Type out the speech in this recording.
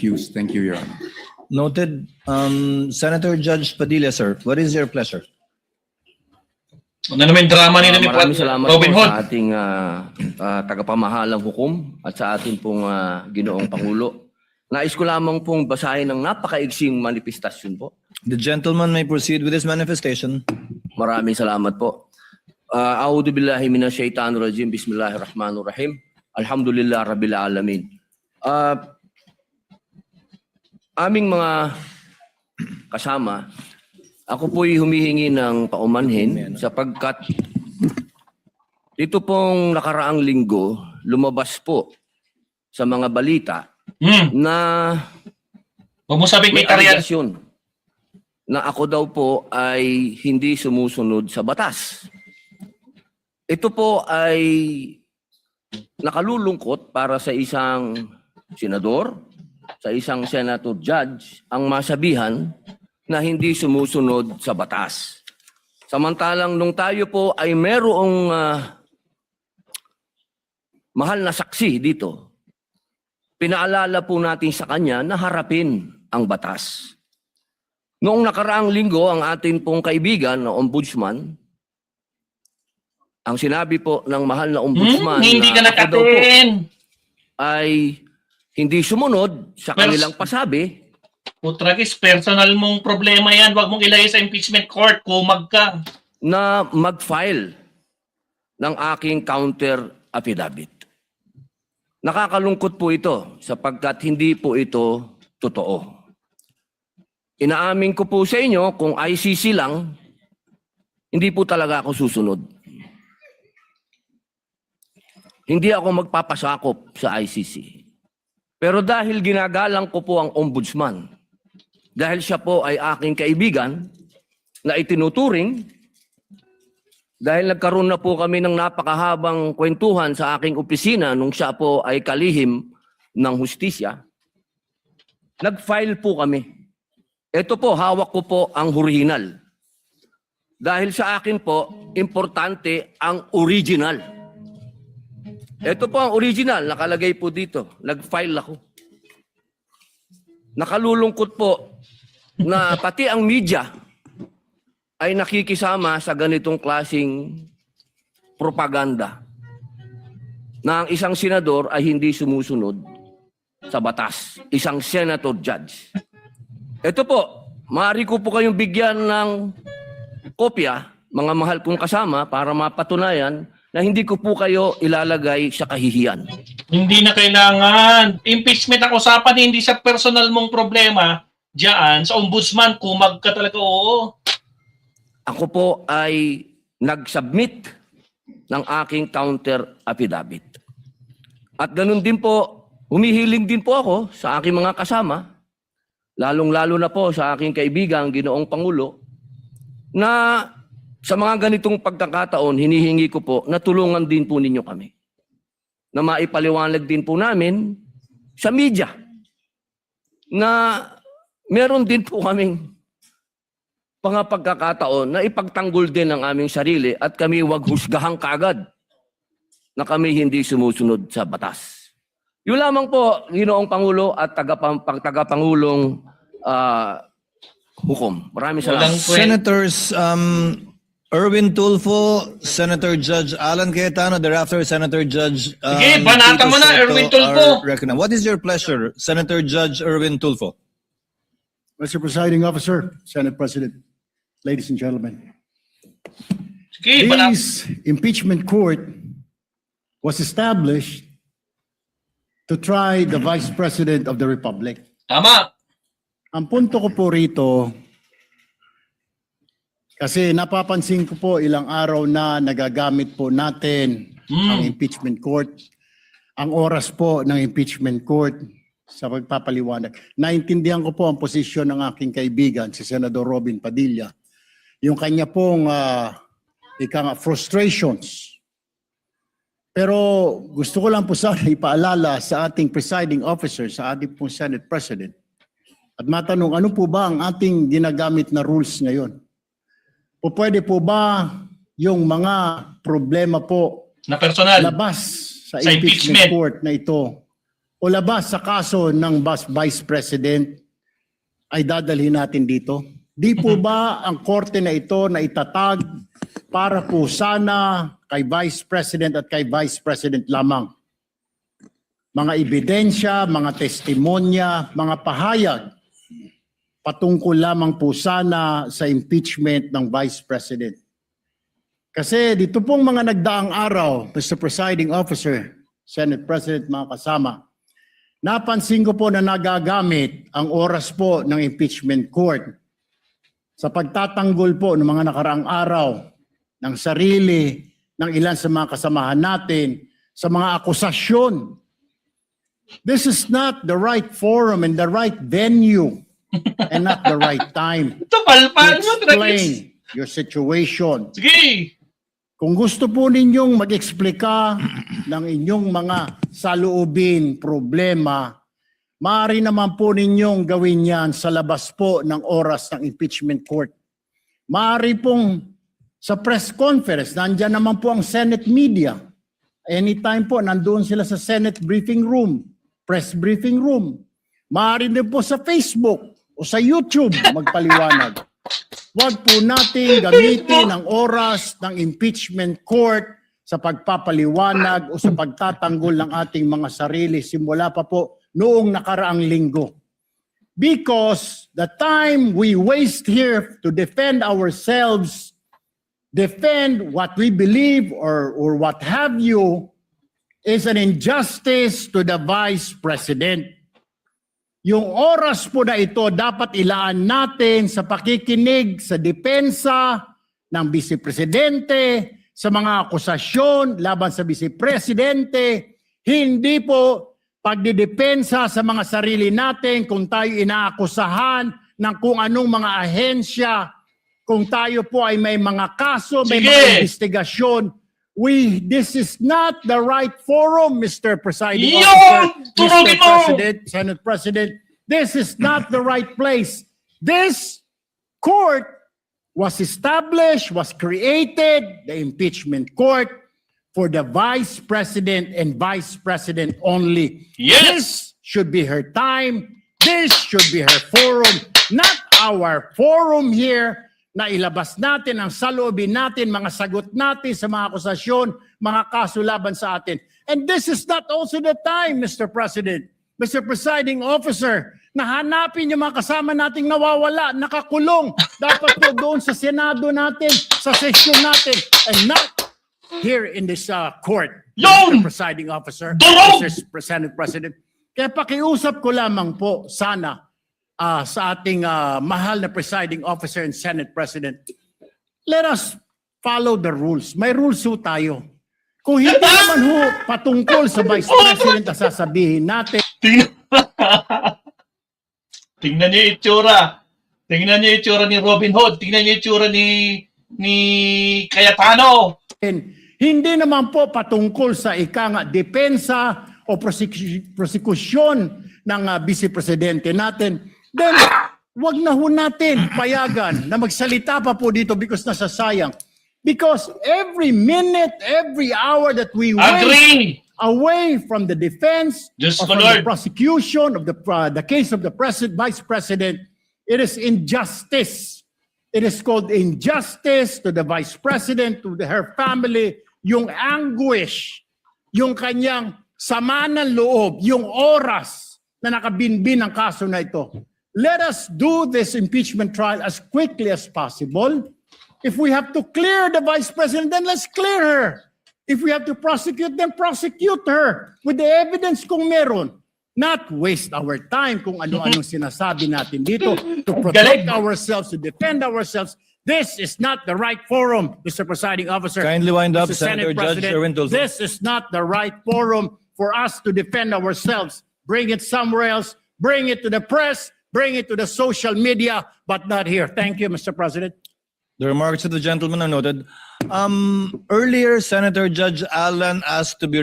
accused. Thank you, Your Honor. Noted. Senator Judge Padilla, sir, what is your pleasure? Ano naman yung drama nila ni Maraming salamat Robin po Hood? sa ating tagapamahalang hukom at sa ating pong ginoong Pangulo. Nais ko lamang pong basahin ng napakaigsing manifestasyon po. The gentleman may proceed with his manifestation. Maraming salamat po. A'udhu billahi minash shaitanir rajim. Bismillahirrahmanirrahim. Alhamdulillah rabbil alamin. Aming mga kasama, ako po'y humihingi ng paumanhin sapagkat dito pong nakaraang linggo, lumabas po sa mga balita na Huwag mo sabing may may karyan. aligasyon na ako daw po ay hindi sumusunod sa batas. Ito po ay nakalulungkot para sa isang senador, sa isang senator judge, ang masabihan na hindi sumusunod sa batas. Samantalang nung tayo po ay merong mahal na saksi dito, pinaalala po natin sa kanya na harapin ang batas. Noong nakaraang linggo, ang ating pong kaibigan na ombudsman, ang sinabi po ng mahal na ombudsman Hindi ka na ako daw po nakatin. ay hindi sumunod sa kanilang pasabi, Putragis, personal mong problema yan. Huwag mong ilagay sa impeachment court. Kumag ka. na mag-file ng aking counter affidavit. Nakakalungkot po ito sapagkat hindi po ito totoo. Inaamin ko po sa inyo kung ICC lang, hindi po talaga ako susunod. Hindi ako magpapasakop sa ICC. Pero dahil ginagalang ko po ang ombudsman, dahil siya po ay aking kaibigan na itinuturing, dahil nagkaroon na po kami ng napakahabang kwentuhan sa aking opisina nung siya po ay kalihim ng hustisya, nag-file po kami. Ito po, hawak ko po ang original. Dahil sa akin po, importante ang original. Ito po ang original, nakalagay po dito. Nag-file ako. Nakalulungkot po na pati ang media ay nakikisama sa ganitong klasing propaganda na ang isang senador ay hindi sumusunod sa batas. Isang senator judge. Ito po, maaari ko po kayong bigyan ng kopya, mga mahal kong kasama, para mapatunayan na hindi ko po kayo ilalagay sa kahihiyan. Hindi na kailangan. Impeachment ang usapan, hindi sa personal mong problema. Diyan, sa ombudsman, kumag ka talaga, oo. Ako po ay nag-submit ng aking counter affidavit. At ganun din po, humihiling din po ako sa aking mga kasama, lalong-lalo na po sa aking kaibigan, Ginoong Pangulo, na sa mga ganitong pagkakataon, hinihingi ko po na tulungan din po ninyo kami. Na maipaliwanag din po namin sa media na meron din po kaming mga pagkakataon na ipagtanggol din ang aming sarili at kami wag husgahang kaagad na kami hindi sumusunod sa batas. Yun lamang po, Ginoong Pangulo at tagapangulong hukom. Maraming salamat. Senators Erwin Tulfo, Senator Judge Alan Cayetano, thereafter Senator Judge Sige, banata mo na, Erwin Tulfo. What is your pleasure, Senator Judge Erwin Tulfo? Mr. Presiding Officer, Senate President, ladies and gentlemen. Sige, banata. This impeachment court was established to try the Vice President of the Republic. Tama. Ang punto ko po rito, kasi napapansin ko po ilang araw na nagagamit po natin ang impeachment court. Ang oras po ng impeachment court sa pagpapaliwanag. Naintindihan ko po ang posisyon ng aking kaibigan, si Senador Robin Padilla. Yung kanya pong frustrations. Pero gusto ko lang po sana ipaalala sa ating presiding officer, sa ating pong Senate President, at matanong, ano po ba ang ating ginagamit na rules ngayon? O pwede po ba yung mga problema po Na personal. labas sa Sa impeachment impeachment. court na ito o labas sa kaso ng Vice President ay dadalhin natin dito? Di po ba ang korte na ito na itatag para po sana kay Vice President at kay Vice President lamang? Mga ebidensya, mga testimonya, mga pahayag patungkol lamang po sana sa impeachment ng Vice President. Kasi dito pong mga nagdaang araw, Mr. Presiding Officer, Senate President, mga kasama, napansin ko po na nagagamit ang oras po ng impeachment court sa pagtatanggol po ng mga nakaraang araw ng sarili ng ilan sa mga kasamahan natin sa mga akusasyon. This is not the right forum and the right venue and not the right time Ito, to palpal mo. explain your situation. Sige. Kung gusto po ninyong mag-eksplika ng inyong mga saloobin, problema, maaari naman po ninyong gawin yan sa labas po ng oras ng impeachment court. Maaari pong sa press conference, nandyan naman po ang Senate media. Anytime po, nandoon sila sa Senate briefing room, press briefing room. Maaari din po sa Facebook o sa YouTube magpaliwanag. Huwag po natin gamitin ang oras ng impeachment court sa pagpapaliwanag o sa pagtatanggol ng ating mga sarili simula pa po noong nakaraang linggo. Because the time we waste here to defend ourselves, defend what we believe or what have you, is an injustice to the Vice President. Yung oras po na ito dapat ilaan natin sa pakikinig sa depensa ng Vice Presidente, sa mga akusasyon laban sa Vice Presidente, hindi po pagdidepensa sa mga sarili natin kung tayo inaakusahan ng kung anong mga ahensya, kung tayo po ay may mga kaso, may Sige. mga investigasyon. This is not the right forum, Mr. Presiding Yun! Officer, Mr. Turugin mo! President, Senate President. This is not the right place. This court was established, was created, the impeachment court, for the Vice President and Vice President only. Yes! This should be her time. This should be her forum, not our forum here na ilabas natin ang saloobin natin, mga sagot natin sa mga akusasyon, mga kaso laban sa atin. And this is not also the time, Mr. President, Mr. Presiding Officer, na hanapin yung mga kasama nating nawawala, nakakulong. Dapat po doon sa Senado natin, sa sesyon natin, and not here in this court, Yun! Mr. Presiding Officer, Durog! Mr. Senate President. Kaya pakiusap ko lamang po sana sa ating mahal na Presiding Officer and Senate President, let us follow the rules. May rules ho tayo. Kung hindi naman ho patungkol sa Vice President na sasabihin natin, Tingnan niyo yung itsura. Tingnan niyo yung itsura ni Robin Hood. Tingnan niyo yung itsura ni Cayetano. hindi naman po patungkol sa depensa o prosekusyon ng Vice Presidente natin, then wag na ho natin payagan na magsalita pa po dito because nasasayang. Because every minute, every hour that we waste Agree! away from the defense Diyos or ko, from Lord. the prosecution of the case of the Vice President, it is injustice. It is called injustice to the Vice President, to her family, yung anguish, yung kanyang sama ng loob, yung oras na nakabinbin ng kaso na ito. Let us do this impeachment trial as quickly as possible. If we have to clear the Vice President, then let's clear her. If we have to prosecute, then prosecute her with the evidence kung meron. Not waste our time kung ano-anong sinasabi natin dito to protect Galing. ourselves, to defend ourselves. This is not the right forum, Mr. Presiding Officer. Kindly wind up, Mr. Senator Senate Judge President. Erwin Tulfo. This is not the right forum for us to defend ourselves. Bring it somewhere else. Bring it to the press. Bring it to the social media, but not here. Thank you, Mr. President. The remarks of the gentleman are noted. Earlier, Senator Judge Allen asked to be